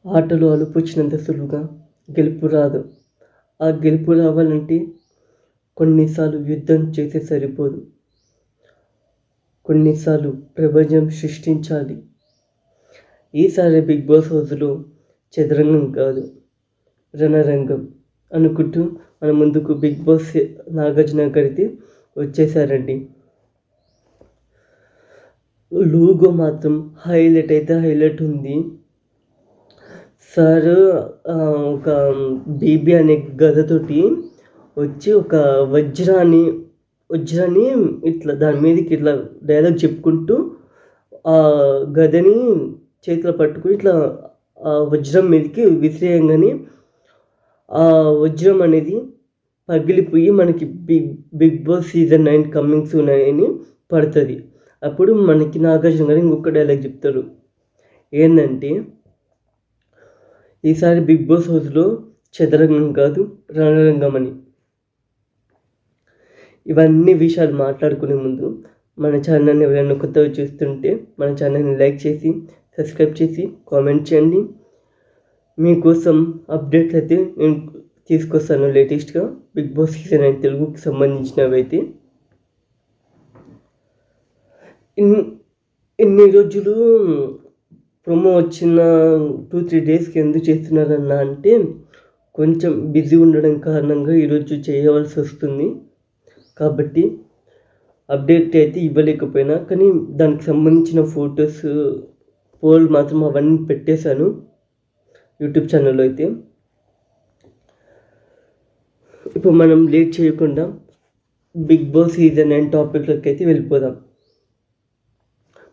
ఆటలో అలుపొచ్చినంత సులువుగా గెలుపు రాదు. ఆ గెలుపు రావాలంటే కొన్నిసార్లు యుద్ధం చేస్తే సరిపోదు. కొన్నిసార్లు ప్రపంచం సృష్టించాలి. ఈసారి బిగ్ బాస్ హౌస్లో చదరంగం కాదు, రణరంగం అనుకుంటూ మన ముందుకు బిగ్ బాస్ నాగార్జున గారికి వచ్చేసారండి. లోగో మాత్రం హైలైట్ ఉంది. సార్ ఒక బేబీ అనే గదతోటి వచ్చి ఒక వజ్రాన్ని ఇట్లా దాని మీదకి ఇట్లా డైలాగ్ చెప్పుకుంటూ ఆ గదని చేతిలో పట్టుకుని ఇట్లా ఆ వజ్రం మీదకి విసిరేయంగానే ఆ వజ్రం అనేది పగిలిపోయి మనకి Bigg Boss season 9 coming soon అని పడుతుంది. అప్పుడు మనకి నాగార్జున గారు ఇంకొక డైలాగ్ చెప్తారు. ఏంటంటే, ఈసారి బిగ్ బాస్ హౌస్లో చదరంగం కాదు, రణరంగం అని. ఇవన్నీ విషయాలు మాట్లాడుకునే ముందు మన ఛానల్ని ఎవరైనా కొత్తగా చూస్తుంటే మన ఛానల్ని లైక్ చేసి సబ్స్క్రైబ్ చేసి కామెంట్ చేయండి. మీకోసం అప్డేట్లు అయితే నేను తీసుకొస్తాను లేటెస్ట్గా బిగ్ బాస్ సీజన్ 9 తెలుగుకి సంబంధించినవి అయితే. ఇన్ని రోజులు ప్రోమో వచ్చిన 2-3 డేస్కి ఎందుకు చేస్తున్నారన్నా అంటే కొంచెం బిజీ ఉండడం కారణంగా ఈరోజు చేయవలసి వస్తుంది. కాబట్టి అప్డేట్ అయితే ఇవ్వలేకపోయినా, కానీ దానికి సంబంధించిన ఫొటోస్ పోల్ మాత్రం అవన్నీ పెట్టేశాను యూట్యూబ్ ఛానల్లో అయితే. ఇప్పుడు మనం లేట్ చేయకుండా బిగ్ బాస్ సీజన్ 9 టాపిక్లోకి అయితే వెళ్ళిపోదాం.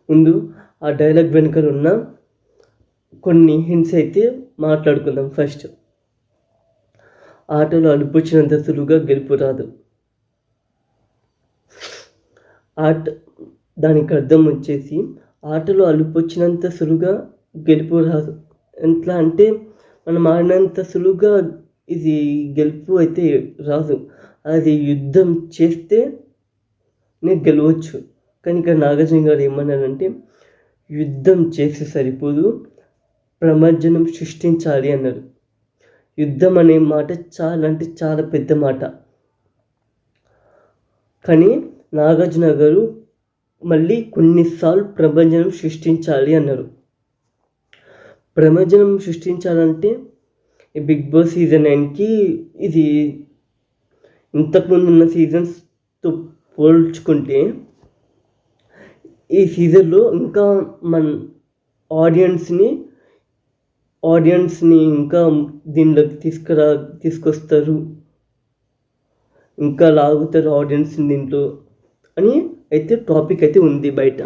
ముందు ఆ డైలాగ్ వెనుకలు ఉన్న కొన్ని హింట్స్ అయితే మాట్లాడుకుందాం. ఫస్ట్, ఆటలో అలుపొచ్చినంత సులువుగా గెలుపు రాదు. దానికి అర్థం వచ్చేసి ఆటలో అలుపొచ్చినంత సులువుగా గెలుపు రాదు. ఎట్లా అంటే మనం ఆడినంత సులువుగా ఇది గెలుపు అయితే రాదు. అది యుద్ధం చేస్తేనే గెలవచ్చు. కానీ ఇక్కడ నాగార్జున గారు ఏమన్నారంటే యుద్ధం చేస్తే సరిపోదు, ప్రపంచం సృష్టించాలి అన్నారు. యుద్ధం అనే మాట చాలా అంటే చాలా పెద్ద మాట. కానీ నాగార్జున గారు మళ్ళీ కొన్నిసార్లు ప్రపంచం సృష్టించాలి అన్నారు. ప్రపంచం సృష్టించాలంటే ఈ బిగ్ బాస్ సీజన్ 9కి ఇది ఇంతకుముందు ఉన్న సీజన్స్తో పోల్చుకుంటే ఈ సీజన్లో ఇంకా మన ఆడియన్స్ని ఇంకా దీనిలోకి తీసుకొస్తారు, ఇంకా లాగుతారు ఆడియన్స్ని దీంట్లో అని అయితే టాపిక్ అయితే ఉంది బయట.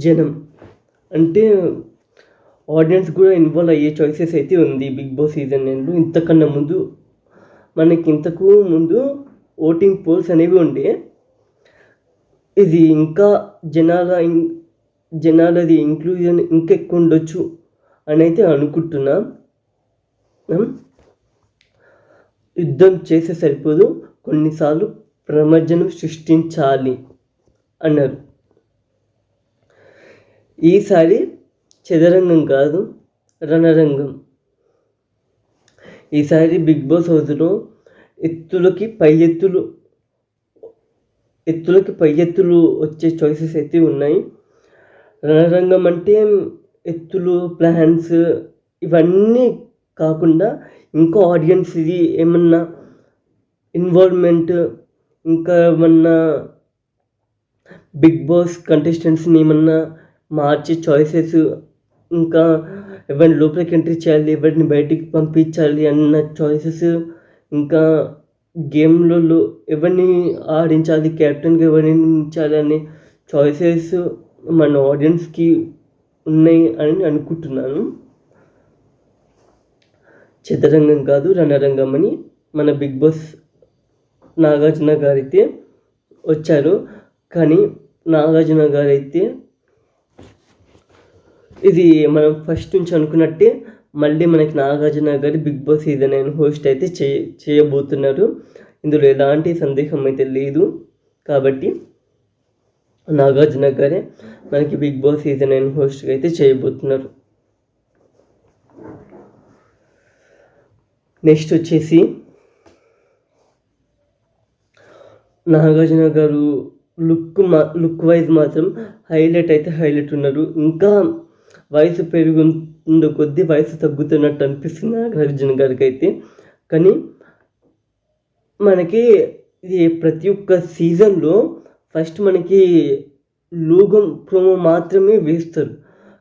జనం అంటే ఆడియన్స్ కూడా ఇన్వాల్వ్ అయ్యే చాయిసెస్ అయితే ఉంది బిగ్ బాస్ సీజన్ 9లో. ఇంతకు ముందు ఓటింగ్ పోల్స్ అనేవి ఉండే. ఇది ఇంకా జనాలది ఇంక్లూజన్ ఇంకా ఎక్కువ ఉండొచ్చు అని అయితే అనుకుంటున్నా. యుద్ధం చేస్తే సరిపోదు, కొన్నిసార్లు ప్రపంచం సృష్టించాలి అన్నారు. ఈసారి చదరంగం కాదు, రణరంగం. ఈసారి బిగ్ బాస్ హౌస్లో ఎత్తులకి పై ఎత్తులు వచ్చే చాయిసెస్ అయితే ఉన్నాయి. రణరంగం అంటే ఎత్తులు, ప్లాన్స్ ఇవన్నీ కాకుండా ఇంకా ఆడియన్స్ ఇది ఏమన్నా ఇన్వాల్వ్మెంట్, ఇంకా ఏమన్నా బిగ్ బాస్ కంటెస్టెంట్స్ని ఏమన్నా మార్చే చాయిసెస్, ఇంకా ఎవరిని లోపలికి ఎంట్రీ చేయాలి, ఎవరిని బయటికి పంపించాలి అన్న చాయిసెస్, ఇంకా గేమ్లలో ఎవరిని ఆడించాలి, కెప్టెన్గా ఎవరిని ఉంచాలి అనే చాయిసెస్ మన ఆడియన్స్కి ఉన్నాయి అని అనుకుంటున్నాను. చదరంగం కాదు, రణరంగం అని మన బిగ్ బాస్ నాగార్జున గారైతే వచ్చారు. కానీ నాగార్జున గారైతే ఇది మనం ఫస్ట్ నుంచి అనుకున్నట్టే మళ్ళీ మనకి నాగార్జున గారి బిగ్ బాస్ సీజన్ 9 హోస్ట్ అయితే చేయబోతున్నారు. ఇందులో ఎలాంటి సందేహం అయితే లేదు. కాబట్టి నాగార్జున గారే మనకి బిగ్ బాస్ సీజన్ 9 హోస్ట్గా అయితే చేయబోతున్నారు. నెక్స్ట్ వచ్చేసి నాగార్జున గారు లుక్ వైజ్ మాత్రం హైలైట్ ఉన్నారు. ఇంకా వయసు పెరుగుతున్న కొద్దీ వయసు తగ్గుతున్నట్టు అనిపిస్తుంది నాగార్జున గారికి అయితే. కానీ మనకి ఇది ప్రతి ఒక్క సీజన్లో ఫస్ట్ మనకి లోగం ప్రోమో మాత్రమే వేస్తారు.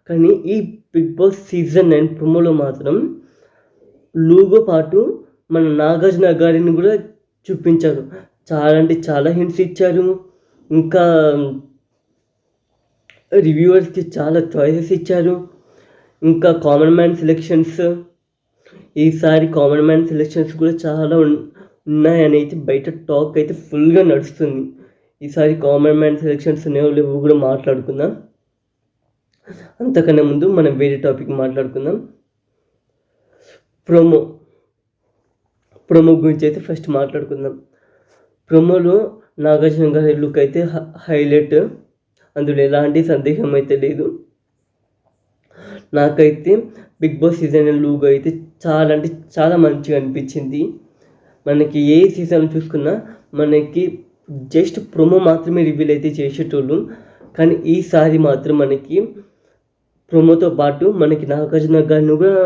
కానీ ఈ బిగ్ బాస్ సీజన్ 9 ప్రోమోలో మాత్రం లోగో పాటు మన నాగార్జున గారిని కూడా చూపించారు. చాలా అంటే చాలా హింట్స్ ఇచ్చారు. ఇంకా రివ్యూవర్స్కి చాలా చాయిసెస్ ఇచ్చారు. ఇంకా కామన్ మ్యాన్ సెలెక్షన్స్, ఈసారి కామన్ మ్యాన్ సెలెక్షన్స్ కూడా చాలా ఉన్నాయని అయితే బయట టాక్ అయితే ఫుల్గా నడుస్తుంది. ఈసారి కామన్ మ్యాన్ సెలెక్షన్స్ లేవు కూడా మాట్లాడుకుందాం. అంతకన్నా ముందు మనం వేరే టాపిక్ మాట్లాడుకుందాం. ప్రోమో గురించి అయితే ఫస్ట్ మాట్లాడుకుందాం. ప్రోమోలో నాగార్జున గారి లుక్ అయితే హైలైట్, అందులో ఎలాంటి సందేహం అయితే లేదు. నాకైతే బిగ్ బాస్ సీజన్ లుక్ అయితే చాలా అంటే చాలా మంచిగా అనిపించింది. మనకి ఏ సీజన్ చూసుకున్నా మనకి జస్ట్ ప్రోమో మాత్రమే రివీల్ అయితే చేసేటోళ్ళు. కానీ ఈసారి మాత్రం మనకి ప్రోమోతో పాటు మనకి నాగార్జున గారిని కూడా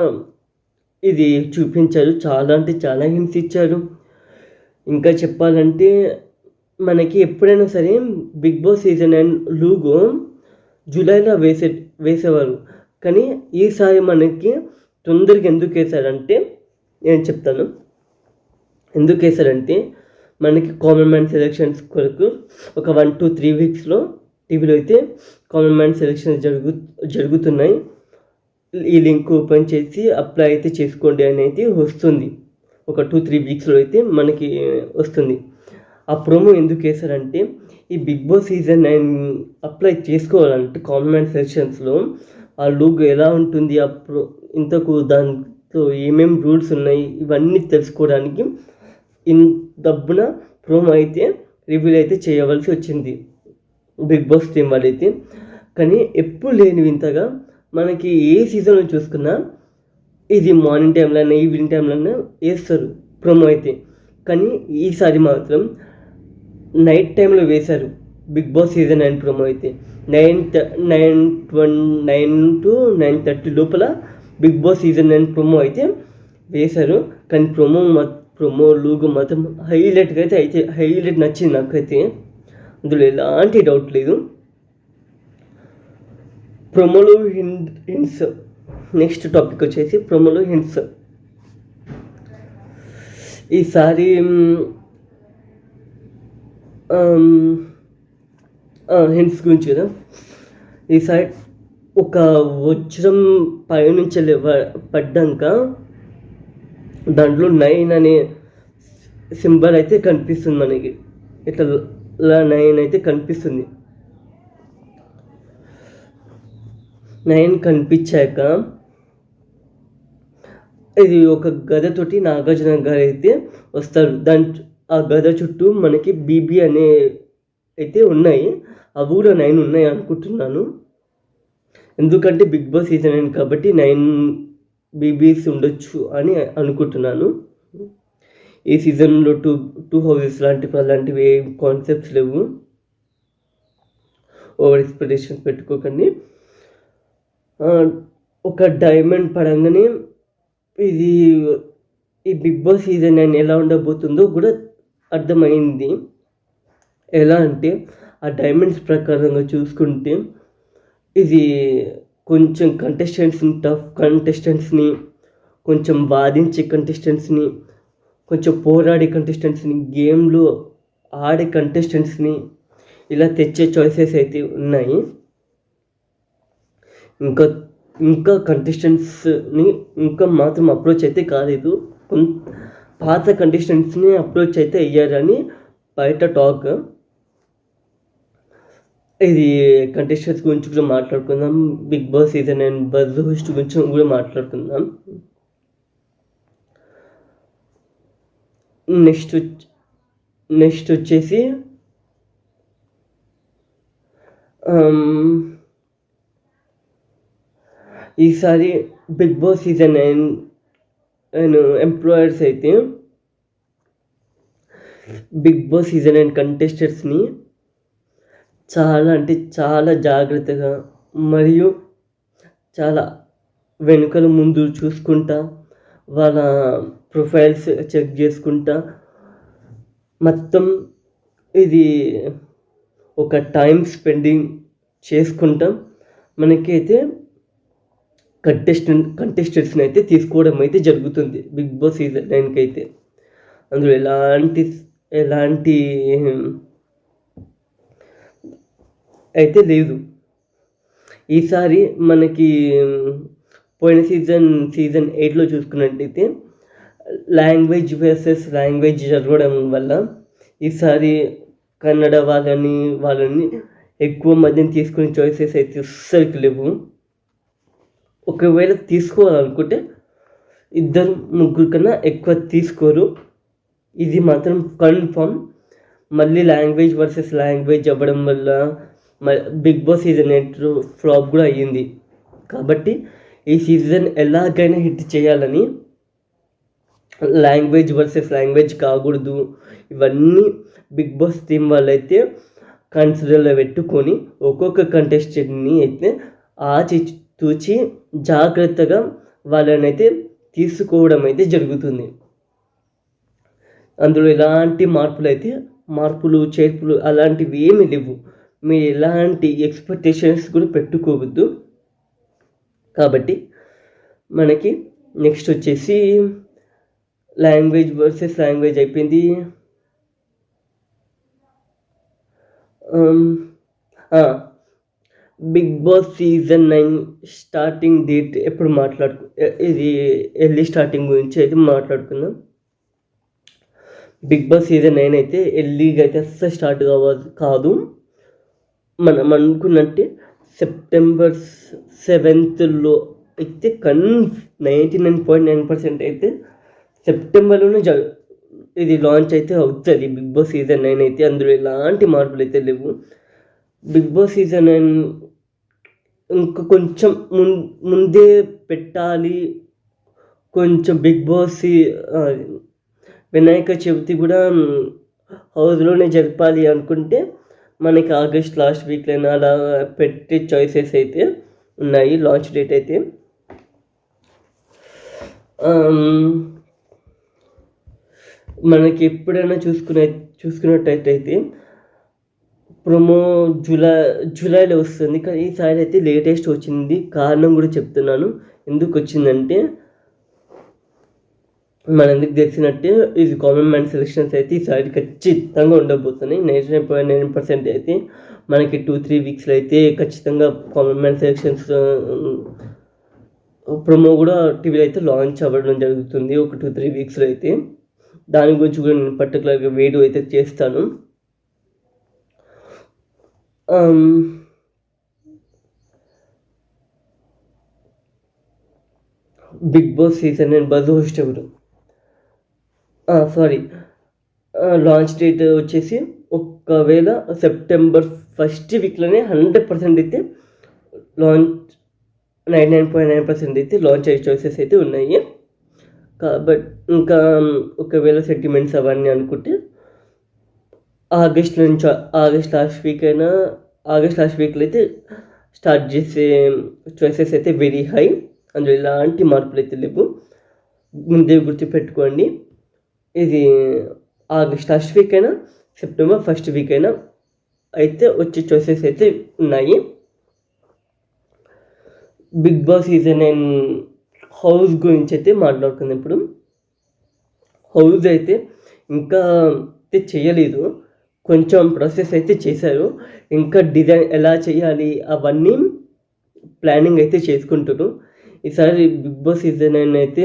ఇది చూపించారు. చాలా అంటే చాలా హింట్స్ ఇచ్చారు. ఇంకా చెప్పాలంటే మనకి ఎప్పుడైనా సరే బిగ్ బాస్ సీజన్ 9 లోగో జూలైలో వేసేవారు. కానీ ఈసారి మనకి తొందరగా ఎందుకు వేశారంటే నేను చెప్తాను. ఎందుకు వేశారంటే మనకి కామన్ మ్యాన్ సెలెక్షన్స్ కొరకు ఒక 1 to 3 వీక్స్లో టీవీలో అయితే కామన్ మ్యాన్ సెలెక్షన్స్ జరుగుతున్నాయి. ఈ లింక్ ఓపెన్ చేసి అప్లై అయితే చేసుకోండి అని అయితే వస్తుంది. ఒక 2-3 వీక్స్లో అయితే మనకి వస్తుంది. ఆ ప్రోమో ఎందుకు వేశారంటే ఈ బిగ్ బాస్ సీజన్ 9 అప్లై చేసుకోవాలంటే కామన్ మ్యాన్ సెలెక్షన్స్లో ఆ లుక్ ఎలా ఉంటుంది, ఇంతకు దాంతో ఏమేమి రూల్స్ ఉన్నాయి ఇవన్నీ తెలుసుకోవడానికి డబ్బున ప్రోమో అయితే రివీల్ అయితే చేయవలసి వచ్చింది బిగ్ బాస్ టీం వాళ్ళైతే. కానీ ఎప్పుడు లేని వింతగా మనకి ఏ సీజన్లో చూసుకున్నా ఇది మార్నింగ్ టైంలోనే ఈవినింగ్ టైంలోనే వేస్తారు ప్రోమో అయితే. కానీ ఈసారి మాత్రం నైట్ టైంలో వేశారు బిగ్ బాస్ సీజన్ 9 ప్రోమో అయితే. 9 to 9:30 లోపల బిగ్ బాస్ సీజన్ 9 ప్రోమో అయితే వేశారు. కానీ ప్రోమో లూగు మాత్రం హైలైట్గా అయితే హైలైట్ నచ్చింది నాకైతే, అందులో ఎలాంటి డౌట్ లేదు. ప్రోమోలో హింట్స్. నెక్స్ట్ టాపిక్ వచ్చేసి ప్రోమోలో హింట్స్. ఈసారి హింట్స్ గురించి కదా. ఈసారి ఒక వజ్రం పైనుంచి పడ్డాక దాంట్లో 9 అనే సింబల్ అయితే కనిపిస్తుంది మనకి. ఇట్లా 9 అయితే కనిపిస్తుంది. 9 కనిపించాక ఇది ఒక గదతోటి నాగార్జున గారు అయితే వస్తారు. ఆ గద చుట్టూ మనకి బీబీ అనే అయితే ఉన్నాయి. అవి కూడా 9 ఉన్నాయి అనుకుంటున్నాను. ఎందుకంటే బిగ్ బాస్ సీజన్ 9 కాబట్టి 9 బీబీస్ ఉండొచ్చు అని అనుకుంటున్నాను. ఈ సీజన్లో టూ హౌసెస్ అలాంటివి ఏ కాన్సెప్ట్స్ లేవు. ఓవర్ ఎక్స్పెక్టేషన్స్ పెట్టుకోకండి. ఒక డైమండ్ పడంగానే ఈ బిగ్ బాస్ సీజన్ 9 ఎలా ఉండబోతుందో కూడా అర్థమైంది. ఎలా అంటే ఆ డైమండ్స్ ప్రకారంగా చూసుకుంటే ఇది కొంచెం టఫ్ కంటెస్టెంట్స్ని, కొంచెం వాదించే కంటెస్టెంట్స్ని, కొంచెం పోరాడే కంటెస్టెంట్స్ని, గేమ్లో ఆడే కంటెస్టెంట్స్ని ఇలా తెచ్చే చాయిసెస్ అయితే ఉన్నాయి. ఇంకా కంటెస్టెంట్స్ని ఇంకా మాత్రం అప్రోచ్ అయితే కాలేదు. పాత కంటెస్టెంట్స్ని అప్రోచ్ అయితే అయ్యారని బయట టాక్. ఇది కంటెస్టెంట్స్ గురించి కూడా మాట్లాడుకుందాం. Bigg Boss season 9 buzz host గురించి కూడా మాట్లాడుకుందాం. నెక్స్ట్ వచ్చేసి ఈసారి బిగ్ బాస్ సీజన్ 9 ఎంప్లాయర్స్ అయితే బిగ్ బాస్ సీజన్ 9 కంటెస్టెంట్స్ని చాలా అంటే చాలా జాగ్రత్తగా మరియు చాలా వెనుకల ముందు చూసుకుంటా వాళ్ళ ప్రొఫైల్స్ చెక్ చేసుకుంటా మొత్తం ఇది ఒక టైం స్పెండింగ్ చేసుకుంటాం మనకైతే కంటెస్టెంట్స్ని అయితే తీసుకోవడం అయితే జరుగుతుంది బిగ్ బాస్ సీజన్ 9కి అయితే. అందులో ఎలాంటి అయితే లేదు. ఈసారి మనకి పోయిన సీజన్ 8లో చూసుకున్నట్టయితే లాంగ్వేజ్ వర్సెస్ లాంగ్వేజ్ జరగడం వల్ల ఈసారి కన్నడ వాళ్ళని ఎక్కువ మందిని తీసుకునే చాయిసెస్ అయితే అస్సలకి లేవు. ఒకవేళ తీసుకోవాలనుకుంటే 2-3 కన్నా ఎక్కువ తీసుకోరు, ఇది మాత్రం కన్ఫర్మ్. మళ్ళీ లాంగ్వేజ్ వర్సెస్ లాంగ్వేజ్ అవ్వడం వల్ల బిగ్ బాస్ సీజన్ 8 ఫ్లాప్ కూడా అయ్యింది. కాబట్టి ఈ సీజన్ ఎలాగైనా హిట్ చేయాలని లాంగ్వేజ్ వర్సెస్ లాంగ్వేజ్ కాకూడదు, ఇవన్నీ బిగ్ బాస్ టీం వాళ్ళైతే కన్సిడర్లో పెట్టుకొని ఒక్కొక్క కంటెస్టెంట్ని అయితే తూచి జాగ్రత్తగా వాళ్ళనైతే తీసుకోవడం అయితే జరుగుతుంది. అందులో ఎలాంటి మార్పులు చేర్పులు అలాంటివి ఏమీ లేవు. మీరు ఎలాంటి ఎక్స్పెక్టేషన్స్ కూడా పెట్టుకోవద్దు. కాబట్టి మనకి నెక్స్ట్ వచ్చేసి లాంగ్వేజ్ వర్సెస్ లాంగ్వేజ్ అయిపోయింది. Bigg Boss season 9 starting date ఎప్పుడు ఇది ఎర్లీ స్టార్టింగ్ గురించి అయితే మాట్లాడుకుందాం. బిగ్ బాస్ సీజన్ 9 అయితే ఎర్లీగా అయితే అస్సలు స్టార్ట్ కాదు. మనం అనుకున్నట్టే సెప్టెంబర్ 7th అయితే 99.9% అయితే సెప్టెంబర్లోనే ఇది లాంచ్ అయితే అవుతుంది బిగ్ బాస్ సీజన్ 9 అయితే. అందులో ఎలాంటి మార్పులు అయితే లేవు. బిగ్ బాస్ సీజన్ 9 ఇంకా కొంచెం ముందే పెట్టాలి, కొంచెం బిగ్ బాస్ వినాయక చవితి కూడా హౌస్లోనే జరపాలి అనుకుంటే మనకి ఆగస్ట్ లాస్ట్ వీక్లోనే అలా పెట్టే చాయిసెస్ అయితే ఉన్నాయి. లాంచ్ డేట్ అయితే మనకి ఎప్పుడైనా చూసుకున్నట్టయితే ప్రొమో జూలైలో వస్తుంది, కానీ ఈసారి అయితే లేటెస్ట్ వచ్చింది. కారణం కూడా చెప్తున్నాను ఎందుకు వచ్చిందంటే, మనందుకు తెలిసినట్టే ఇది కామన్ మ్యాన్ సెలెక్షన్స్ అయితే ఈసారి ఖచ్చితంగా ఉండబోతున్నాయి. 99.9% అయితే మనకి 2-3 వీక్స్లో అయితే ఖచ్చితంగా కామన్ మ్యాన్ సెలెక్షన్స్ ప్రొమో కూడా టీవీలో అయితే లాంచ్ అవ్వడం జరుగుతుంది ఒక 2-3 వీక్స్లో అయితే. దాని గురించి కూడా నేను పర్టికులర్గా వీడియో అయితే చేస్తాను. Bigg Boss season 9 buzz host ఎవరు? లాంచ్ డేట్ వచ్చేసి ఒకవేళ సెప్టెంబర్ 1st వీక్లోనే 100% అయితే లాంచ్ 99.9% అయితే లాంచ్ అయ్యే చాయిసెస్ అయితే ఉన్నాయి. కాబట్టి ఇంకా ఒకవేళ సెంటిమెంట్స్ అవన్నీ అనుకుంటే ఆగస్ట్ లాస్ట్ వీక్లో అయితే స్టార్ట్ చేసే చాయిసెస్ అయితే వెరీ హై. అందులో ఎలాంటి మార్పులు అయితే లేవు. ముందే గుర్తుపెట్టుకోండి, ఇది ఆగస్ట్ లాస్ట్ వీక్ అయినా సెప్టెంబర్ 1st వీక్ అయినా అయితే వచ్చే చాయిసెస్ అయితే ఉన్నాయి. బిగ్ బాస్ సీజన్ 9 హౌస్ గురించి అయితే మాట్లాడుకుందాం. ఇప్పుడు హౌస్ అయితే ఇంకా అయితే చేయలేదు, కొంచెం ప్రాసెస్ అయితే చేశారు. ఇంకా డిజైన్ ఎలా చేయాలి అవన్నీ ప్లానింగ్ అయితే చేసుకుంటారు. ఈసారి బిగ్ బాస్ సీజన్ 9 అయితే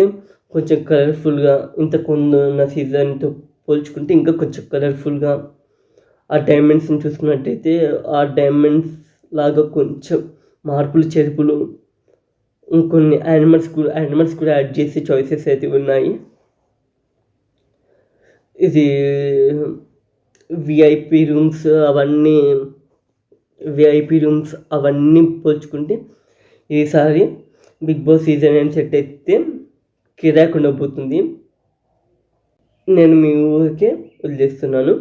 కొంచెం కలర్ఫుల్గా ఇంతకుముందు ఉన్న సీజన్తో పోల్చుకుంటే ఇంకా కొంచెం కలర్ఫుల్గా ఆ డైమండ్స్ని చూసుకున్నట్టయితే ఆ డైమండ్స్ లాగా కొంచెం మార్పులు చేర్పులు ఇంకొన్ని యానిమల్స్ కూడా యాడ్ చేసే చాయిసెస్ అయితే ఉన్నాయి. ఇది విఐపి రూమ్స్ అవన్నీ విఐపి రూమ్స్ అవన్నీ పోల్చుకుంటే ఈసారి బిగ్ బాస్ సీజన్ 9 సెట్ అయితే కిరాక్ ఉండబోతుంది. నేను మీ ఊరికే వదిలేస్తున్నాను.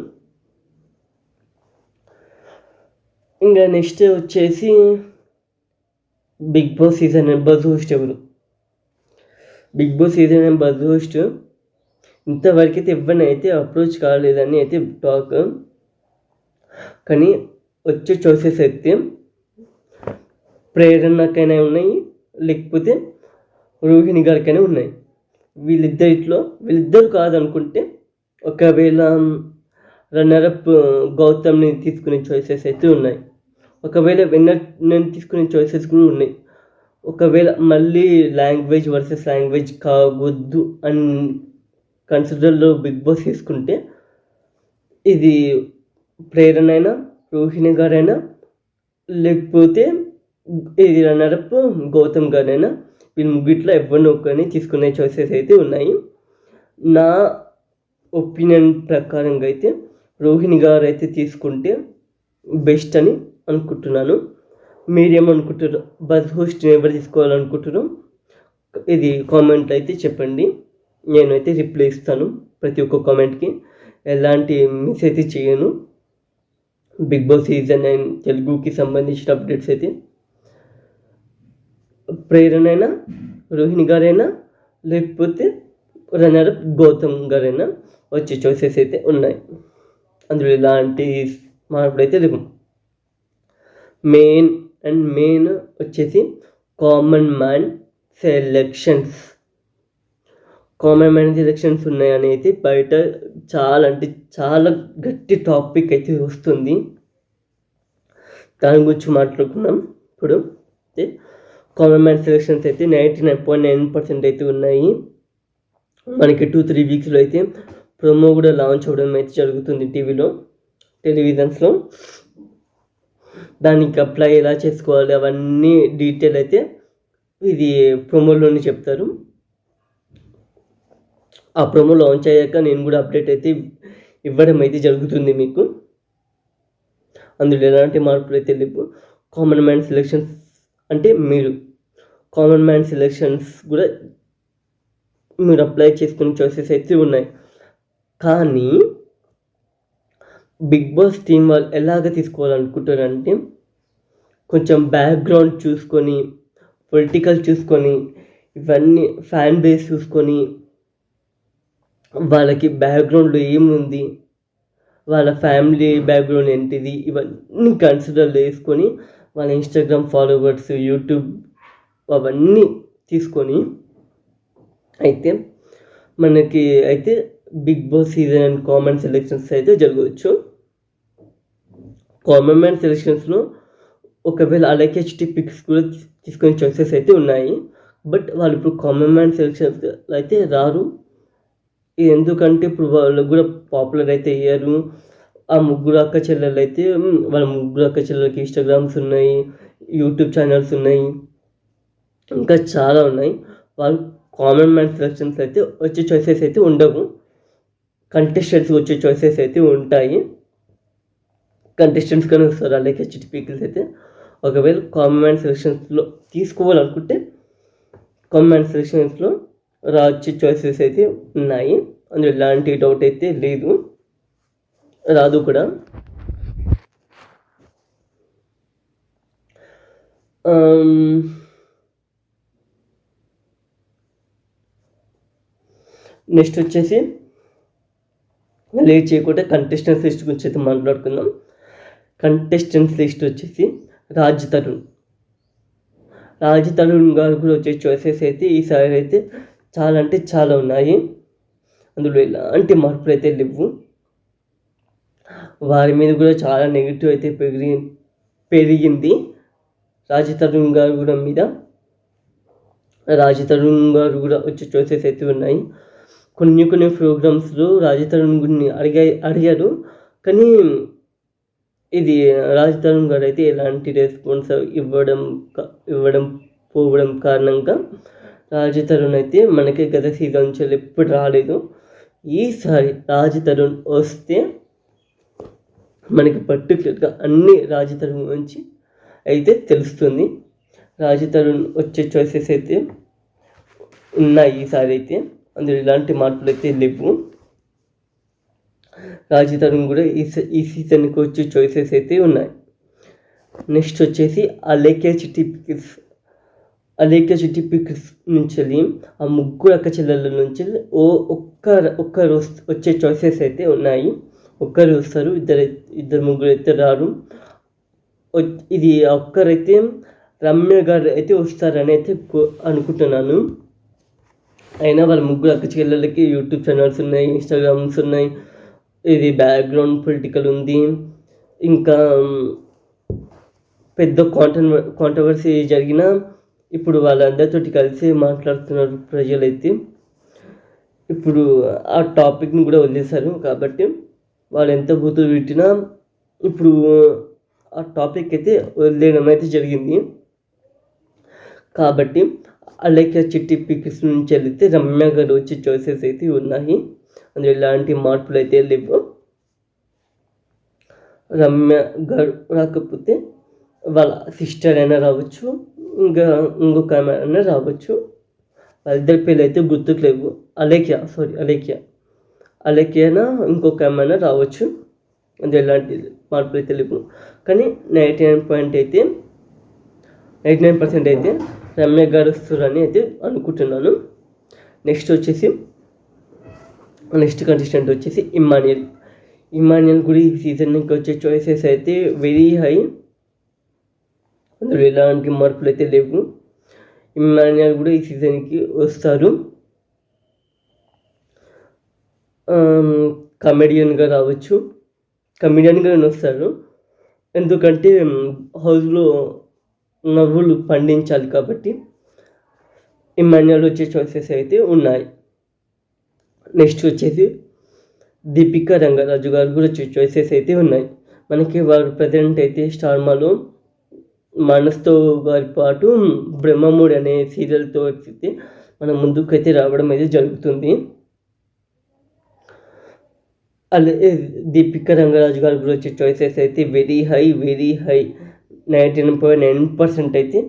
ఇంకా నెక్స్ట్ వచ్చేసి Bigg Boss season 9 buzz host ఎవరు? Bigg Boss season 9 buzz host ఇంతవరకు అయితే ఎవరిని అయితే అప్రోచ్ కాలేదని అయితే టాక్. కానీ వచ్చే చాయిసెస్ అయితే ప్రేరణకైనా ఉన్నాయి, లేకపోతే రోహిణి గారికైనా ఉన్నాయి. వీళ్ళిద్దరు కాదనుకుంటే ఒకవేళ రన్నరప్ గౌతమ్ని తీసుకునే చాయిసెస్ అయితే ఉన్నాయి. ఒకవేళ విన్నర్ని తీసుకునే చాయిసెస్ కూడా ఉన్నాయి. ఒకవేళ మళ్ళీ లాంగ్వేజ్ వర్సెస్ లాంగ్వేజ్ కావద్దు అని కన్సిడర్లో బిగ్ బాస్ తీసుకుంటే ఇది ప్రేరణ అయినా, రోహిణి గారైనా, లేకపోతే ఇది రన్నరప్ గౌతమ్ గారైనా, వీళ్ళు ముగ్గిట్లో ఎవరిని ఒక్కరిని తీసుకునే చాయిసెస్ అయితే ఉన్నాయి. నా ఒపీనియన్ ప్రకారంగా అయితే రోహిణి గారు అయితే తీసుకుంటే బెస్ట్ అని అనుకుంటున్నాను. మీరేమనుకుంటారు? బజ్ హోస్ట్ ఎవరు తీసుకోవాలనుకుంటున్నారో ఇది కామెంట్ అయితే చెప్పండి. నేనైతే రిప్లై ఇస్తాను ప్రతి ఒక్క కామెంట్కి. ఎలాంటి మిస్ అయితే చేయను. బిగ్ బాస్ సీజన్ 9 తెలుగుకి సంబంధించిన అప్డేట్స్ అయితే ప్రేరణ అయినా, రోహిణి గారైనా, లేకపోతే రన్నరప్ గౌతమ్ గారైనా వచ్చే చాయిసెస్ అయితే ఉన్నాయి. అందులో ఎలాంటి మార్పులు అయితే లేవు. మెయిన్ వచ్చేసి కామన్ మ్యాన్ సెలెక్షన్స్ ఉన్నాయని అయితే బయట చాలా గట్టి టాపిక్ అయితే వస్తుంది. దాని గురించి మాట్లాడుకున్నాం. ఇప్పుడు కామన్ మ్యాన్ సెలెక్షన్స్ అయితే 99.9% అయితే ఉన్నాయి. మనకి 2-3 వీక్స్లో అయితే ప్రోమో కూడా లాంచ్ అవ్వడం అయితే జరుగుతుంది టెలివిజన్స్లో. దానికి అప్లై ఎలా చేసుకోవాలి అవన్నీ డీటెయిల్ అయితే ఇది ప్రోమోలోనే చెప్తారు. ఆ ప్రోమో లాంచ్ అయ్యాక నేను కూడా అప్డేట్ అయితే ఇవ్వడం అయితే జరుగుతుంది మీకు. అందులో ఎలాంటి మార్పులు అయితే లేవు. కామన్ మ్యాన్ సెలెక్షన్స్ అంటే మీరు కామన్ మ్యాన్ సెలెక్షన్స్ కూడా మీరు అప్లై చేసుకునే చాయిసెస్ అయితే ఉన్నాయి. కానీ బిగ్ బాస్ టీం వాళ్ళు ఎలాగ తీసుకోవాలనుకుంటారంటే కొంచెం బ్యాక్గ్రౌండ్ చూసుకొని, పొలిటికల్ చూసుకొని, ఇవన్నీ ఫ్యాన్ బేస్ చూసుకొని, వాళ్ళకి బ్యాక్గ్రౌండ్లో ఏముంది, వాళ్ళ ఫ్యామిలీ బ్యాక్గ్రౌండ్ ఏంటిది, ఇవన్నీ కన్సిడర్ చేసుకొని వాళ్ళ ఇన్స్టాగ్రామ్ ఫాలోవర్స్, యూట్యూబ్ అవన్నీ తీసుకొని అయితే మనకి అయితే Bigg Boss season and common selections అయితే జరగవచ్చు. కామన్ మ్యాన్ సెలెక్షన్స్లో ఒకవేళ అలకేచ్టీ పిక్స్ కూడా తీసుకునే చాయిసెస్ అయితే ఉన్నాయి. బట్ వాళ్ళు ఇప్పుడు కామన్ మ్యాన్ సెలెక్షన్స్ అయితే రారు. ఎందుకంటే ఇప్పుడు వాళ్ళు కూడా పాపులర్ అయితే అయ్యారు. ఆ ముగ్గురు అక్క చెల్లెలు అయితే వాళ్ళ ముగ్గురు అక్క చెల్లెలకి ఇన్స్టాగ్రామ్స్ ఉన్నాయి, యూట్యూబ్ ఛానల్స్ ఉన్నాయి, ఇంకా చాలా ఉన్నాయి. వాళ్ళు కామన్ మ్యాన్ సెలెక్షన్స్ అయితే వచ్చే చాయిసెస్ అయితే ఉండవు. కంటెస్టెంట్స్ వచ్చే చాయిసెస్ అయితే ఉంటాయి. కంటెస్టెంట్స్ కానీ వస్తారు అలాగే హెచ్టి పీపుల్స్ అయితే. ఒకవేళ కామన్ మ్యాన్ సెలెక్షన్స్లో తీసుకోవాలనుకుంటే కామన్ మ్యాన్ సెలెక్షన్స్లో వచ్చే చాయిసెస్ అయితే ఉన్నాయి. అందులో ఎలాంటి డౌట్ అయితే లేదు, రాదు కూడా. నెక్స్ట్ వచ్చేసి లేట్ చేయకుండా కంటెస్టెంట్స్ లిస్ట్ గురించి అయితే మాట్లాడుకుందాం. కంటెస్టెంట్స్ లిస్ట్ వచ్చేసి రాజ్ తరుణ్ గారు కూడా వచ్చే చాయిసెస్ అయితే ఈసారి అయితే చాలా అంటే చాలా ఉన్నాయి. అందులో ఎలాంటి మార్పులు అయితే లేవు. వారి మీద కూడా చాలా నెగిటివ్ అయితే పెరిగింది. రాజ్ తరుణ్ గారు కూడా వచ్చే చాయిసెస్ అయితే ఉన్నాయి. కొన్ని ప్రోగ్రామ్స్లో రాజ్ తరుణ్ గురిని అడిగారు. కానీ ఇది రాజ్ తరుణ్ గారు అయితే ఎలాంటి రెస్పాన్స్ పోవడం కారణంగా రాజ్ తరుణ్ అయితే మనకి గత సీజన్ నుంచి ఎప్పుడు రాలేదు. ఈసారి రాజ్ తరుణ్ వస్తే మనకి పర్టికులర్గా అన్ని రాజు తరుణ్ గురించి అయితే తెలుస్తుంది. రాజు తరుణ్ వచ్చే చాయిసెస్ అయితే ఉన్నాయి ఈసారి అయితే, అందులో ఎలాంటి మార్పులు అయితే లేవు. రాజు తరుణ్ కూడా ఈ సీజన్కి వచ్చే చాయిసెస్ అయితే ఉన్నాయి. నెక్స్ట్ వచ్చేసి అలేఖ్య చిట్టి పిక్స్ నుంచి ఆ ముగ్గురు అక్క చెల్లెల నుంచి ఒక్కరు వచ్చే చాయిసెస్ అయితే ఉన్నాయి. ఒక్కరు వస్తారు, ఇద్దరు ముగ్గురు అయితే రారు. ఇది ఒక్కరైతే రమ్య గారు అయితే వస్తారని అయితే అనుకుంటున్నాను. అయినా వాళ్ళ ముగ్గురు అక్క చెల్లెలకి యూట్యూబ్ ఛానల్స్ ఉన్నాయి, ఇన్స్టాగ్రామ్స్ ఉన్నాయి, ఇది బ్యాక్గ్రౌండ్ పొలిటికల్ ఉంది, ఇంకా పెద్ద కాంట్రవర్సీ జరిగిన ఇప్పుడు వాళ్ళందరితోటి కలిసి మాట్లాడుతున్నారు ప్రజలైతే. ఇప్పుడు ఆ టాపిక్ని కూడా వదిలేశారు కాబట్టి వాళ్ళు ఎంత బూతులు పెట్టినా ఇప్పుడు ఆ టాపిక్ అయితే వదిలేయడం అయితే జరిగింది. కాబట్టి అలేఖ్య చిట్టి పిక్స్ నుంచి వెళ్తే రమ్య గారు వచ్చే చాయిసెస్ అయితే ఉన్నాయి. అందులో ఎలాంటి మార్పులు అయితే లేవు. రమ్య గారు రాకపోతే వాళ్ళ సిస్టర్ అయినా రావచ్చు, ఇంకా ఇంకొక అయినా రావచ్చు. వాళ్ళిద్దరి పేర్లు అయితే గుర్తుకు లేవు. అలేఖ్య అయినా ఇంకొక అయినా రావచ్చు. అందులో ఎలాంటి మార్పులు అయితే లేవు. కానీ 99% అయితే రమ్య గారు వస్తారని అయితే అనుకుంటున్నాను. నెక్స్ట్ కంటెస్టెంట్ వచ్చేసి ఇమ్మాన్యుయల్ కూడా ఈ సీజన్కి వచ్చే చాయిసెస్ అయితే వెరీ హై. అందులో ఎలాంటి మార్పులు అయితే లేవు. ఇమ్మాన్యుయల్ కూడా ఈ సీజన్కి వస్తారు. కమెడియన్గా వస్తారు. ఎందుకంటే హౌస్లో నవ్వులు పండించాలి కాబట్టి ఇమ్మాన్యుయల్ వచ్చే చాయిసెస్ అయితే ఉన్నాయి. నెక్స్ట్ వచ్చేసి దీపికా రంగరాజు గారు కూడా వచ్చే చాయిసెస్ అయితే ఉన్నాయి. మనకి వారు ప్రజెంట్ అయితే స్టార్మాలో మనస్తో గారి పాటు బ్రహ్మముడి అనే సీరియల్తో అయితే మన ముందుకైతే రావడం అయితే జరుగుతుంది. అలాగే దీపికా రంగరాజు గారు కూడా వచ్చే చాయిసెస్ అయితే వెరీ హై 99.9% అయితే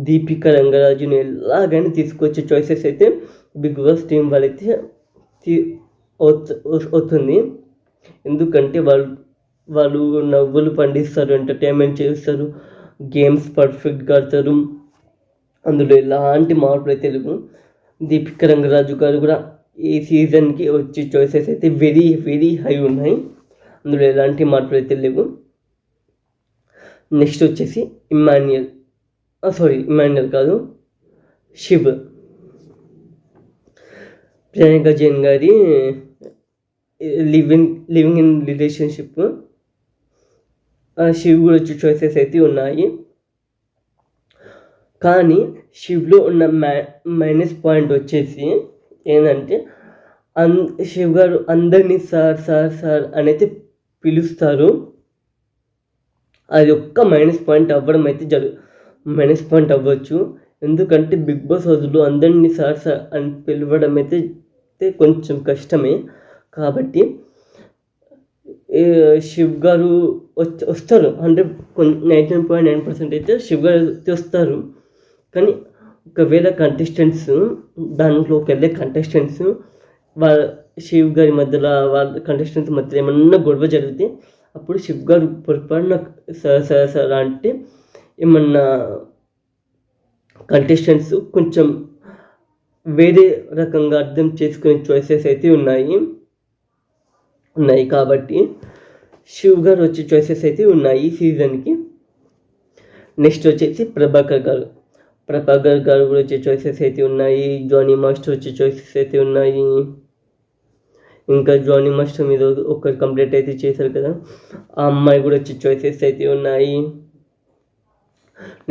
దీపికా రంగరాజుని ఎలాగైనా తీసుకొచ్చే చాయిసెస్ అయితే బిగ్ బాస్ టీం వాళ్ళైతే అవుతుంది. ఎందుకంటే వాళ్ళు నవ్వులు పండిస్తారు, ఎంటర్టైన్మెంట్ చేస్తారు, గేమ్స్ పర్ఫెక్ట్గా ఆడతారు. అందులో ఎలాంటి మార్పులు అయితే లేవు. దీపికా రంగరాజు గారు కూడా ఈ సీజన్కి వచ్చే చాయిసెస్ అయితే వెరీ హై ఉన్నాయి. అందులో ఎలాంటి మార్పులు అయితే లేవు. నెక్స్ట్ వచ్చేసి ఇమ్మాన్యుయల్ కాదు, శివ్. ప్రియాంక జైన్ గారి లివింగ్ ఇన్ రిలేషన్షిప్. శివ్ కూడా వచ్చే చాయిసెస్ అయితే ఉన్నాయి. కానీ శివ్లో ఉన్న మైనస్ పాయింట్ వచ్చేసి ఏంటంటే శివ్ గారు అందరినీ సార్ అని అయితే పిలుస్తారు. అది ఒక్క మైనస్ పాయింట్ అవ్వచ్చు. ఎందుకంటే బిగ్ బాస్ హౌస్లో అందరినీ సార్ అని పిలవడం అయితే కొంచెం కష్టమే. కాబట్టి శివ్ గారు వస్తారు, అంటే 99.9% అయితే శివ్ గారు వస్తారు. కానీ ఒకవేళ దాంట్లోకి వెళ్ళే కంటెస్టెంట్స్ శివ్ గారి మధ్యలో వాళ్ళ కంటెస్టెంట్స్ మధ్యలో ఏమన్నా గొడవ జరిగితే అప్పుడు శివ్ గారు పొరపాటున సార్ అంటే ఏమన్నా కంటెస్టెంట్స్ కొంచెం వేరే రకంగా అర్థం చేసుకునే చాయిసెస్ అయితే ఉన్నాయి. కాబట్టి శివ్ గారు వచ్చే చాయిసెస్ అయితే ఉన్నాయి ఈ సీజన్కి. నెక్స్ట్ వచ్చేసి ప్రభాకర్ గారు కూడా వచ్చే చాయిసెస్ అయితే ఉన్నాయి. జానీ మాస్టర్ వచ్చే చాయిసెస్ అయితే ఉన్నాయి. ఇంకా జానీ మాస్టర్ మీద ఒకరు కంప్లీట్ అయితే చేశారు కదా, ఆ అమ్మాయి కూడా వచ్చే చాయిసెస్ అయితే ఉన్నాయి.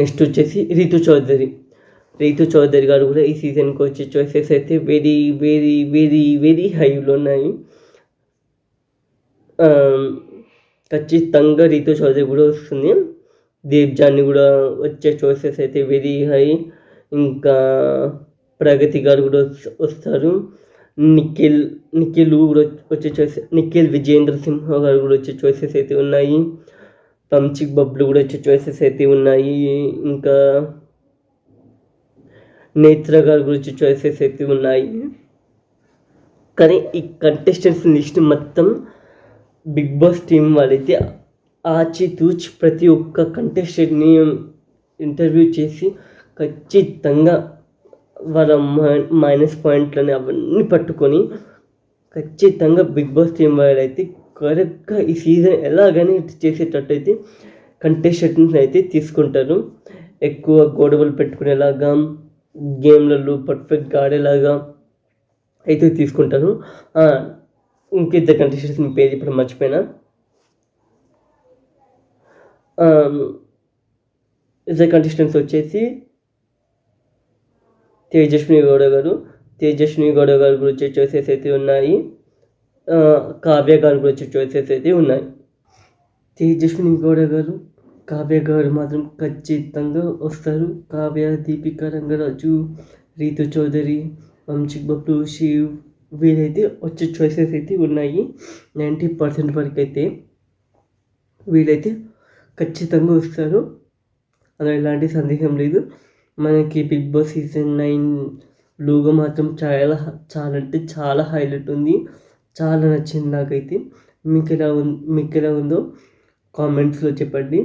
నెక్స్ట్ వచ్చేసి రీతు చౌదరి గారు కూడా ఈ సీజన్కి వచ్చే చాయిసెస్ అయితే వెరీ హైలో ఉన్నాయి. ఖచ్చితంగా రీతు చౌదరి కూడా వస్తుంది. దేవ్జాని కూడా వచ్చే చాయిసెస్ అయితే వెరీ హై. ఇంకా ప్రగతి గారు కూడా వస్తారు. నిఖిల్ కూడా వచ్చే చాయిస్, నిఖిల్ విజేంద్ర సింహ గారు కూడా వచ్చే చాయిసెస్ అయితే ఉన్నాయి. పంచిక్ బబ్లు కూడా వచ్చే చాయిసెస్ అయితే ఉన్నాయి. ఇంకా నేత్ర గారు గురించి చాయిసెస్ అయితే ఉన్నాయి. కానీ ఈ కంటెస్టెంట్స్ లిస్ట్ మొత్తం బిగ్ బాస్ టీం వాళ్ళైతే ఆచితూచి ప్రతి ఒక్క కంటెస్టెంట్ని ఇంటర్వ్యూ చేసి ఖచ్చితంగా వాళ్ళ మైనస్ పాయింట్లని అవన్నీ పట్టుకొని ఖచ్చితంగా బిగ్ బాస్ టీం వాళ్ళైతే కరెక్ట్గా ఈ సీజన్ ఎలాగైనా చేసేటట్టయితే కంటెస్టెంట్స్ అయితే తీసుకుంటారు. ఎక్కువ గొడవలు పెట్టుకునేలాగా, గేమ్లలో పర్ఫెక్ట్గా ఆడేలాగా అయితే తీసుకుంటారు. ఇంకిద్దరు కంటెస్టెంట్స్ పేరు ఇప్పుడు మర్చిపోయినా. ఇద్దరు కంటెస్టెంట్స్ వచ్చేసి తేజస్విని గౌడ గారు గురించి చాయిసెస్ అయితే ఉన్నాయి. కావ్య గారి గురించి చాయిసెస్ అయితే ఉన్నాయి. తేజస్విని గౌడ గారు, కావ్య గారు మాత్రం ఖచ్చితంగా వస్తారు. కావ్య, దీపిక రంగరాజు, రీతు చౌదరి, వంశిక్ బబ్లు, శివ్ వీళ్ళైతే వచ్చే చాయిసెస్ అయితే ఉన్నాయి. 90% వరకు అయితే వీళ్ళైతే ఖచ్చితంగా వస్తారు, అలా ఎలాంటి సందేహం లేదు. మనకి బిగ్ బాస్ సీజన్ 9 లోగో మాత్రం చాలా అంటే చాలా హైలైట్ ఉంది. చాలా నచ్చింది నాకైతే. మీకు ఎలా ఉందో కామెంట్స్లో చెప్పండి.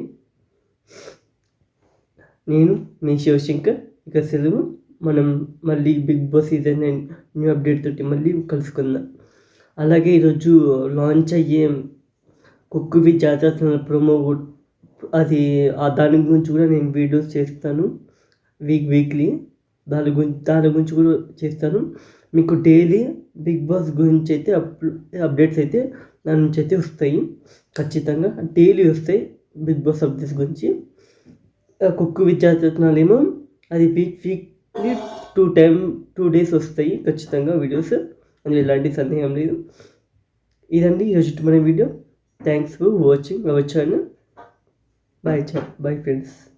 నేను మీ శివశంకర్. ఇక సెలవు. మనం మళ్ళీ Bigg Boss season 9 new update తోటి మళ్ళీ కలుసుకుందాం. అలాగే ఈరోజు లాంచ్ అయ్యే కుక్కు విత్ జాతర ప్రోమో అది దాని గురించి కూడా నేను వీడియోస్ చేస్తాను వీక్లీ. దాని గురించి కూడా చేస్తాను. మీకు డైలీ బిగ్ బాస్ గురించి అయితే అప్డేట్స్ అయితే దాని నుంచి అయితే వస్తాయి. ఖచ్చితంగా డైలీ వస్తాయి బిగ్ బాస్ అప్డేట్స్ గురించి. కుక్కు విత్ జాతర ఏమో అది వీక్లీ 2 days వస్తాయి ఖచ్చితంగా వీడియోస్. అందులో ఎలాంటి సందేహం లేదు. ఇదండి ఈరోజు మన video. Thanks for watching our channel. Bye friends.